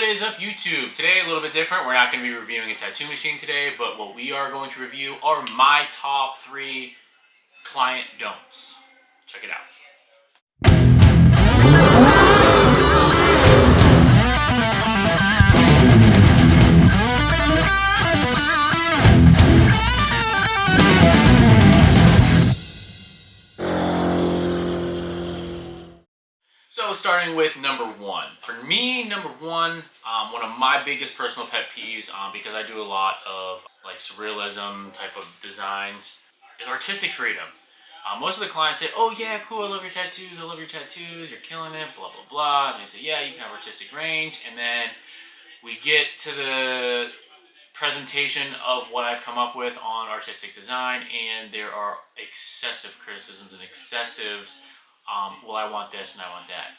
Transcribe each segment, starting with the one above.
is up, YouTube? Today, a little bit different. We're not going to be reviewing a tattoo machine today, but what we are going to review are my top 3 client don'ts. Check it out. So starting with number 1. For me, number 1, one of my biggest personal pet peeves, because I do a lot of like surrealism type of designs, is artistic freedom. Most of the clients say, oh yeah, cool, I love your tattoos, you're killing it, blah, blah, blah. And they say, yeah, you can have artistic range. And then we get to the presentation of what I've come up with on artistic design, and there are excessive criticisms and excessives, well, I want this and I want that.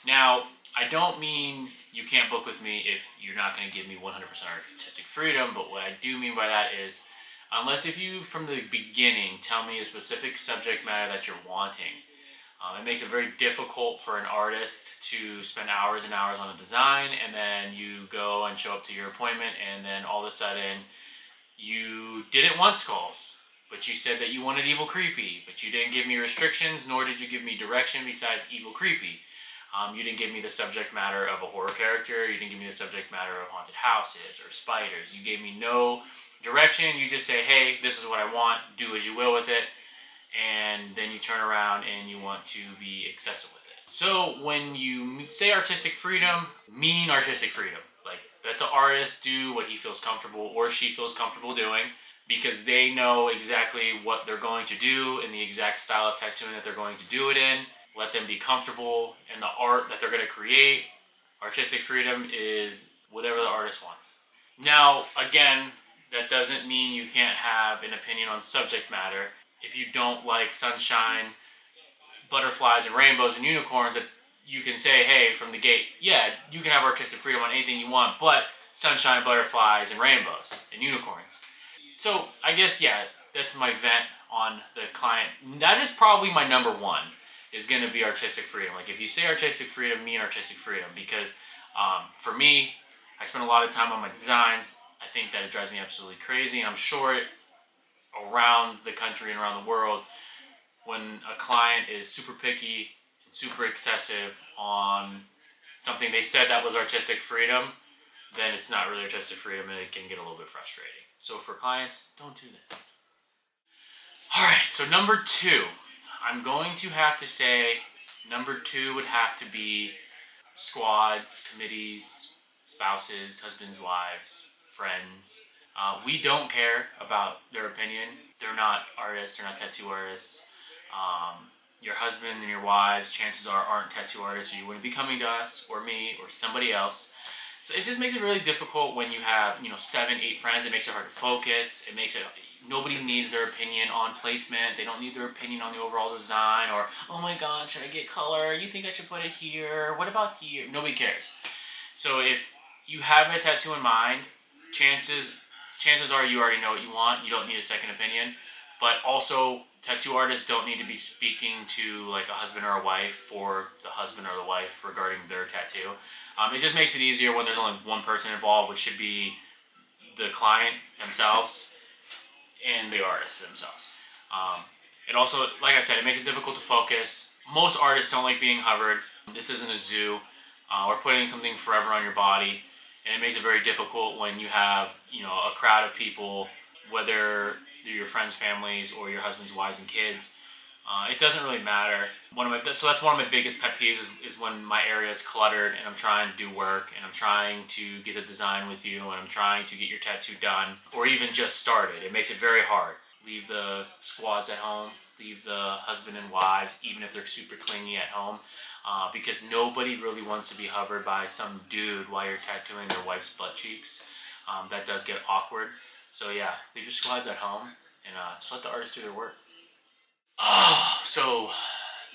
Now, I don't mean you can't book with me if you're not going to give me 100% artistic freedom, but what I do mean by that is, unless if you, from the beginning, tell me a specific subject matter that you're wanting, it makes it very difficult for an artist to spend hours and hours on a design, and then you go and show up to your appointment, and then all of a sudden you didn't want skulls, but you said that you wanted evil creepy, but you didn't give me restrictions, nor did you give me direction besides evil creepy. You didn't give me the subject matter of a horror character, you didn't give me the subject matter of haunted houses or spiders. You gave me no direction, you just say, hey, this is what I want, do as you will with it, and then you turn around and you want to be excessive with it. So when you say artistic freedom, mean artistic freedom. Like, let the artist do what he feels comfortable or she feels comfortable doing, because they know exactly what they're going to do in the exact style of tattooing that they're going to do it in. Let them be comfortable in the art that they're going to create. Artistic freedom is whatever the artist wants. Now, again, that doesn't mean you can't have an opinion on subject matter. If you don't like sunshine, butterflies, and rainbows and unicorns, you can say, hey, from the gate, yeah, you can have artistic freedom on anything you want, but sunshine, butterflies, and rainbows, and unicorns. So, I guess, yeah, that's my vent on the client. That is probably my number 1, is going to be artistic freedom. Like, if you say artistic freedom, mean artistic freedom, because for me, I spend a lot of time on my designs. I think that it drives me absolutely crazy, and I'm sure it around the country and around the world, when a client is super picky and super excessive on something they said that was artistic freedom, then it's not really artistic freedom, and it can get a little bit frustrating. So for clients, don't do that. Alright, so number 2. I'm going to have to say number 2 would have to be squads, committees, spouses, husbands, wives, friends. We don't care about their opinion. They're not artists, they're not tattoo artists. Your husband and your wives, chances are, aren't tattoo artists, or you wouldn't be coming to us, or me, or somebody else. So it just makes it really difficult when you have, 7, 8 friends. It makes it hard to focus. It makes it, nobody needs their opinion on placement. They don't need their opinion on the overall design, or, oh my god, should I get color? You think I should put it here? What about here? Nobody cares. So if you have a tattoo in mind, chances are you already know what you want. You don't need a second opinion. But also, tattoo artists don't need to be speaking to like a husband or a wife for the husband or the wife regarding their tattoo. It just makes it easier when there's only one person involved, which should be the client themselves and the artist themselves. It also, like I said, it makes it difficult to focus. Most artists don't like being hovered. This isn't a zoo. We're putting something forever on your body, and it makes it very difficult when you have, a crowd of people, whether they're your friends, families, or your husband's wives and kids. It doesn't really matter. So that's one of my biggest pet peeves is when my area is cluttered and I'm trying to do work and I'm trying to get a design with you and I'm trying to get your tattoo done or even just started. It makes it very hard. Leave the squads at home. Leave the husband and wives, even if they're super clingy at home, because nobody really wants to be hovered by some dude while you're tattooing their wife's butt cheeks. That does get awkward. So yeah, leave your squads at home and just let the artists do their work. So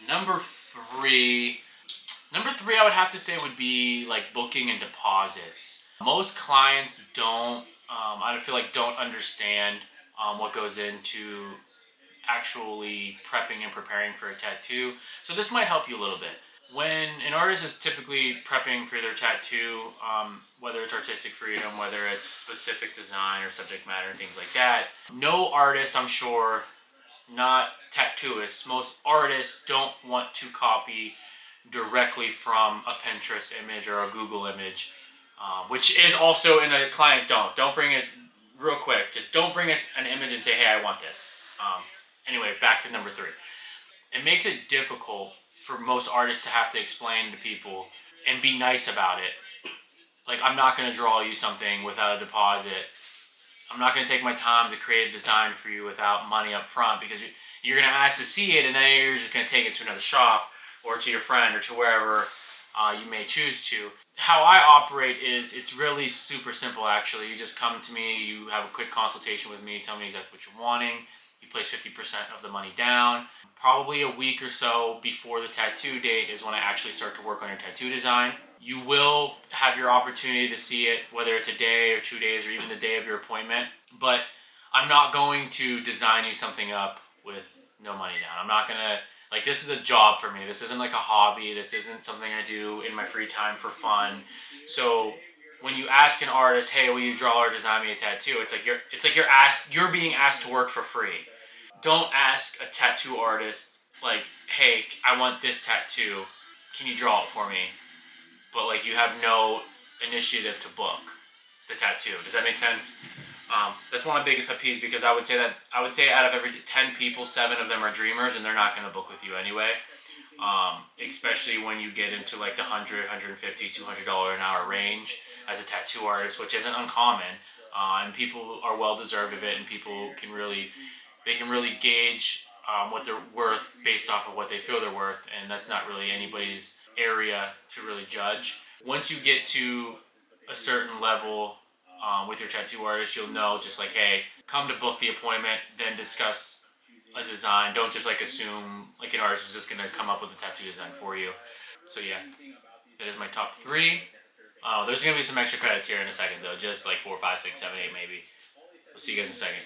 number 3 I would have to say would be like booking and deposits. Most clients don't, I feel like don't understand what goes into actually prepping and preparing for a tattoo. So this might help you a little bit. When an artist is typically prepping for their tattoo, whether it's artistic freedom, whether it's specific design or subject matter and things like that, no artist, I'm sure, not tattooists, most artists don't want to copy directly from a Pinterest image or a Google image, which is also in a client don't bring it real quick. Just don't bring it an image and say, hey, I want this. Anyway, back to number 3. It makes it difficult for most artists to have to explain to people and be nice about it. Like, I'm not going to draw you something without a deposit. I'm not going to take my time to create a design for you without money up front, because you're going to ask to see it and then you're just going to take it to another shop or to your friend or to wherever you may choose to. How I operate is it's really super simple, actually. You just come to me, you have a quick consultation with me, tell me exactly what you're wanting. You place 50% of the money down. Probably a week or so before the tattoo date is when I actually start to work on your tattoo design. You will have your opportunity to see it, whether it's a day or 2 days or even the day of your appointment. But I'm not going to design you something up with no money down. I'm not going to, like, this is a job for me. This isn't like a hobby. This isn't something I do in my free time for fun. So when you ask an artist, hey, will you draw or design me a tattoo? It's like you're being asked to work for free. Don't ask a tattoo artist, like, hey, I want this tattoo. Can you draw it for me? But, like, you have no initiative to book the tattoo. Does that make sense? That's one of my biggest pet peeves, because I would say out of every 10 people, 7 of them are dreamers and they're not going to book with you anyway. Especially when you get into like the $100, $150, $200 an hour range as a tattoo artist, which isn't uncommon. And people are well deserved of it, and people can really gauge what they're worth based off of what they feel they're worth, and that's not really anybody's area to really judge. Once you get to a certain level with your tattoo artist, you'll know, just like, hey, come to book the appointment, then discuss a design. Don't just like assume like an artist is just gonna come up with a tattoo design for you. So yeah, that is my top 3. There's gonna be some extra credits here in a second though, just like 4, 5, 6, 7, 8 maybe. We'll see you guys in a second.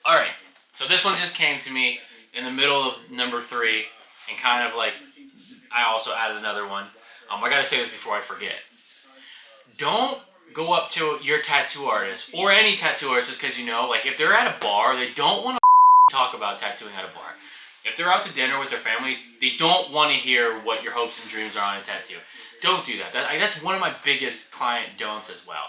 All right, so this one just came to me in the middle of number 3, and kind of like I also added another one. I gotta say this before I forget. Don't go up to your tattoo artist or any tattoo artist just because like, if they're at a bar, they don't want to talk about tattooing at a bar. If they're out to dinner with their family, they don't want to hear what your hopes and dreams are on a tattoo. Don't do that. That's one of my biggest client don'ts as well.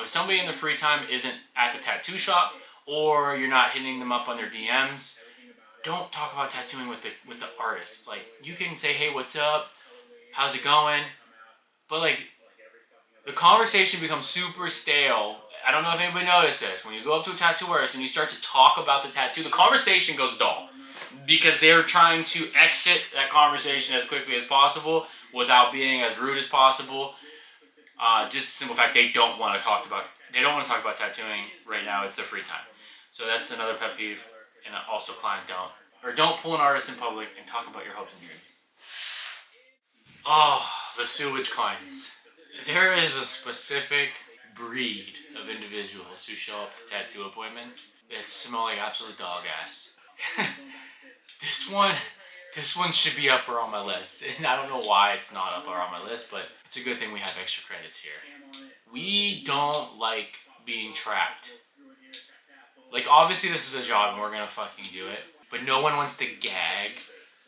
If somebody in their free time isn't at the tattoo shop, or you're not hitting them up on their DMs, don't talk about tattooing with the artist. Like, you can say, hey, what's up? How's it going? But like, the conversation becomes super stale. I don't know if anybody noticed this. When you go up to a tattoo artist and you start to talk about the tattoo, the conversation goes dull, because they're trying to exit that conversation as quickly as possible without being as rude as possible. Just the simple fact they don't want to talk about tattooing right now. It's their free time. So that's another pet peeve, and also client don't pull an artist in public and talk about your hopes and dreams. Oh, the sewage clients. There is a specific breed of individuals who show up to tattoo appointments that smell like absolute dog ass. This one should be upper on my list, and I don't know why it's not upper on my list, but it's a good thing we have extra credits here. We don't like being trapped. Like, obviously this is a job and we're gonna fucking do it, but no one wants to gag.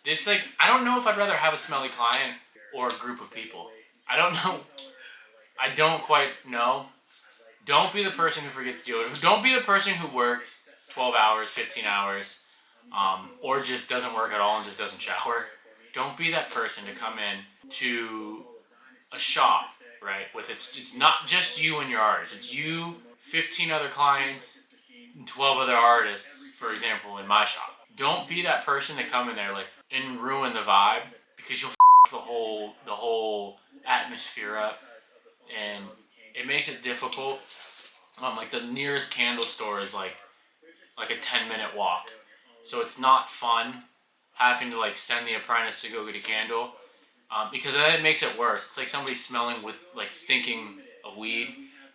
This, like, I don't know if I'd rather have a smelly client or a group of people. I don't know. I don't quite know. Don't be the person who forgets to do it. Don't be the person who works 12 hours, 15 hours, or just doesn't work at all and just doesn't shower. Don't be that person to come in to a shop, right? With it's not just you and your artist. It's you, 15 other clients, and 12 other artists, for example, in my shop. Don't be that person to come in there like and ruin the vibe, because you'll the whole atmosphere up, and it makes it difficult. Like, the nearest candle store is like a 10-minute walk, so it's not fun having to like send the apprentice to go get a candle, because then it makes it worse. It's like somebody smelling with like stinking of weed,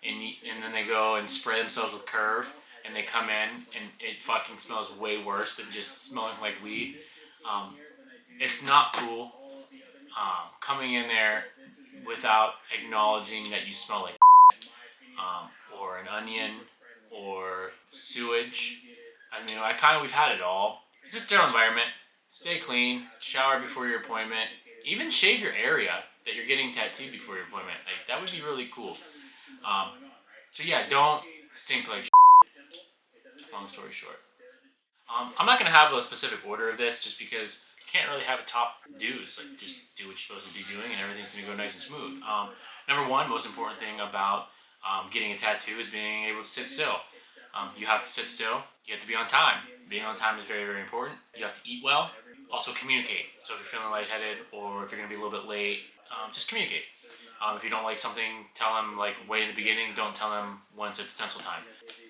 and then they go and spray themselves with Curve, and they come in and it fucking smells way worse than just smelling like weed. It's not cool. coming in there without acknowledging that you smell like or an onion or sewage. I mean, we've had it all. It's a sterile environment. Stay clean. Shower before your appointment. Even shave your area that you're getting tattooed before your appointment. Like, that would be really cool. So yeah, don't stink like long story short. I'm not gonna have a specific order of this just because you can't really have a top do's. Like, just do what you're supposed to be doing and everything's gonna go nice and smooth. Number one, most important thing about getting a tattoo is being able to sit still. You have to sit still. You have to be on time. Being on time is very, very important. You have to eat well. Also communicate. So if you're feeling lightheaded or if you're gonna be a little bit late, just communicate. If you don't like something, tell them, like, way in the beginning. Don't tell them once it's stencil time.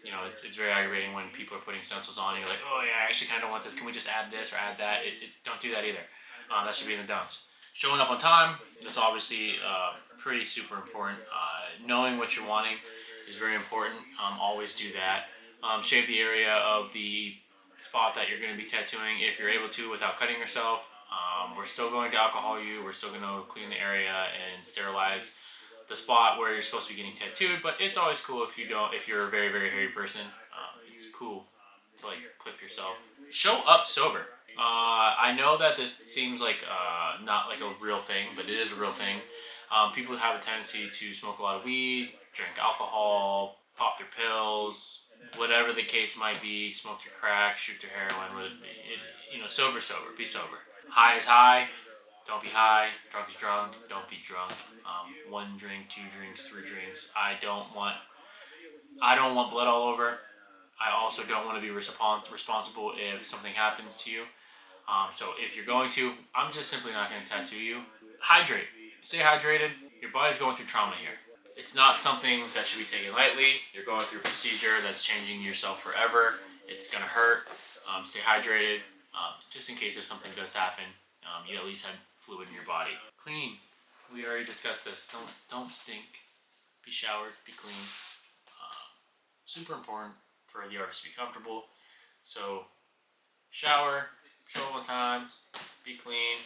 You know, it's very aggravating when people are putting stencils on and you're like, oh yeah, I actually kind of don't want this. Can we just add this or add that? Don't do that either. That should be in the don'ts. Showing up on time, that's obviously pretty super important. Knowing what you're wanting is very important. Always do that. Shave the area of the spot that you're going to be tattooing if you're able to without cutting yourself. We're still going to alcohol you. We're still going to clean the area and sterilize the spot where you're supposed to be getting tattooed. But it's always cool if you're a very, very hairy person. It's cool to, like, clip yourself. Show up sober. I know that this seems like not like a real thing, but it is a real thing. People have a tendency to smoke a lot of weed, drink alcohol, pop their pills, whatever the case might be, smoke your crack, shoot their heroin, sober, be sober. High is high, don't be high. Drunk is drunk, don't be drunk. 1 drink, 2 drinks, 3 drinks. I don't want blood all over. I also don't want to be responsible if something happens to you. So if you're going to, I'm just simply not going to tattoo you. Hydrate. Stay hydrated. Your body's going through trauma here. It's not something that should be taken lightly. You're going through a procedure that's changing yourself forever. It's going to hurt. Stay hydrated. Just in case if something does happen, you at least have fluid in your body. Clean. We already discussed this. Don't stink. Be showered. Be clean. Super important for the artist to be comfortable. So shower, show up on time, be clean.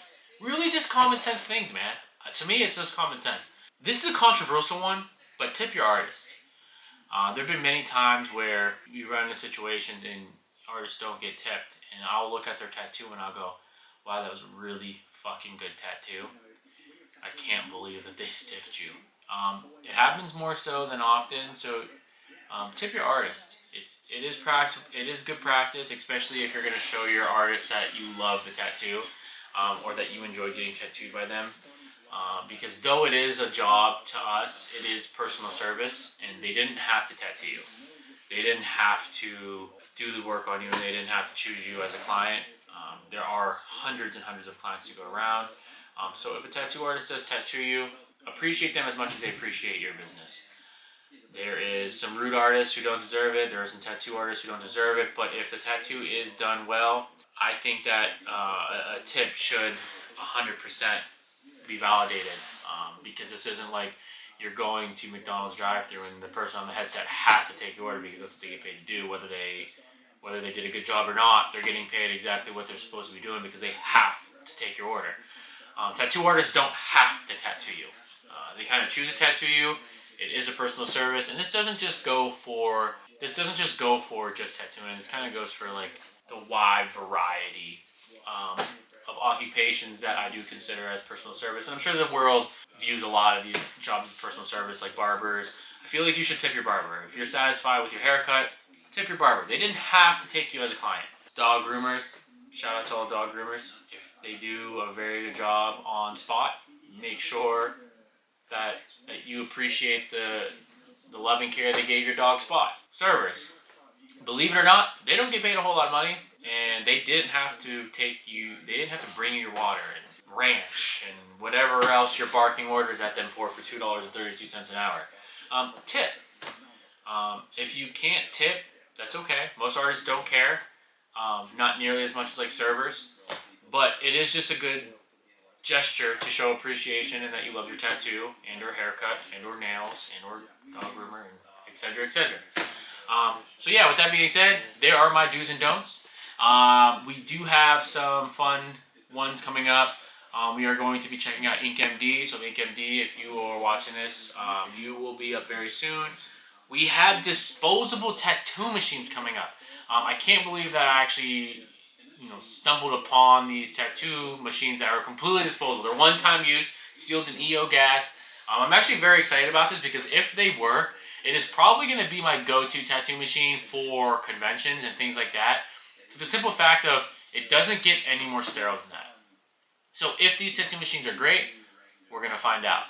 Really just common sense things, man. To me, it's just common sense. This is a controversial one, but tip your artist. There have been many times where you run into situations and artists don't get tipped, and I'll look at their tattoo and I'll go, wow, that was a really fucking good tattoo. I can't believe that they stiffed you. It happens more so than often, so tip your artist. It is good practice, especially if you're going to show your artist that you love the tattoo, or that you enjoy getting tattooed by them. Because though it is a job to us, it is personal service, and they didn't have to tattoo you. They didn't have to do the work on you, and they didn't have to choose you as a client. There are hundreds and hundreds of clients to go around. So if a tattoo artist does tattoo you, appreciate them as much as they appreciate your business. There is some rude artists who don't deserve it. There are some tattoo artists who don't deserve it. But if the tattoo is done well, I think that a tip should 100% be validated, because this isn't like you're going to McDonald's drive-thru and the person on the headset has to take your order because that's what they get paid to do. Whether they did a good job or not, they're getting paid exactly what they're supposed to be doing because they have to take your order. Tattoo artists don't have to tattoo you. They kind of choose to tattoo you. It is a personal service, and this doesn't just go for just tattooing. This kind of goes for like the wide variety of occupations that I do consider as personal service. And I'm sure the world views a lot of these jobs as personal service, like barbers. I feel like you should tip your barber. If you're satisfied with your haircut, tip your barber. They didn't have to take you as a client. Dog groomers, shout out to all dog groomers. If they do a very good job on spot, make sure that you appreciate the loving care they gave your dog spot. Servers, believe it or not, they don't get paid a whole lot of money, and they didn't have to bring you your water and ranch and whatever else you're barking orders at them for $2.32 an hour. Tip. If you can't tip, that's okay. Most artists don't care. Not nearly as much as like servers, but it is just a good gesture to show appreciation and that you love your tattoo and or haircut and or nails and or dog groomer and etc. etc. So yeah, with that being said, there are my do's and don'ts. We do have some fun ones coming up. We are going to be checking out InkMD. So InkMD, if you are watching this, you will be up very soon. We have disposable tattoo machines coming up. I can't believe that I actually, stumbled upon these tattoo machines that are completely disposable. They're one-time use, sealed in EO gas. I'm actually very excited about this because if they work, it is probably going to be my go-to tattoo machine for conventions and things like that. For the simple fact of it doesn't get any more sterile than that. So if these tattoo machines are great, we're going to find out.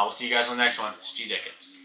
We'll see you guys on the next one. It's G Dickens.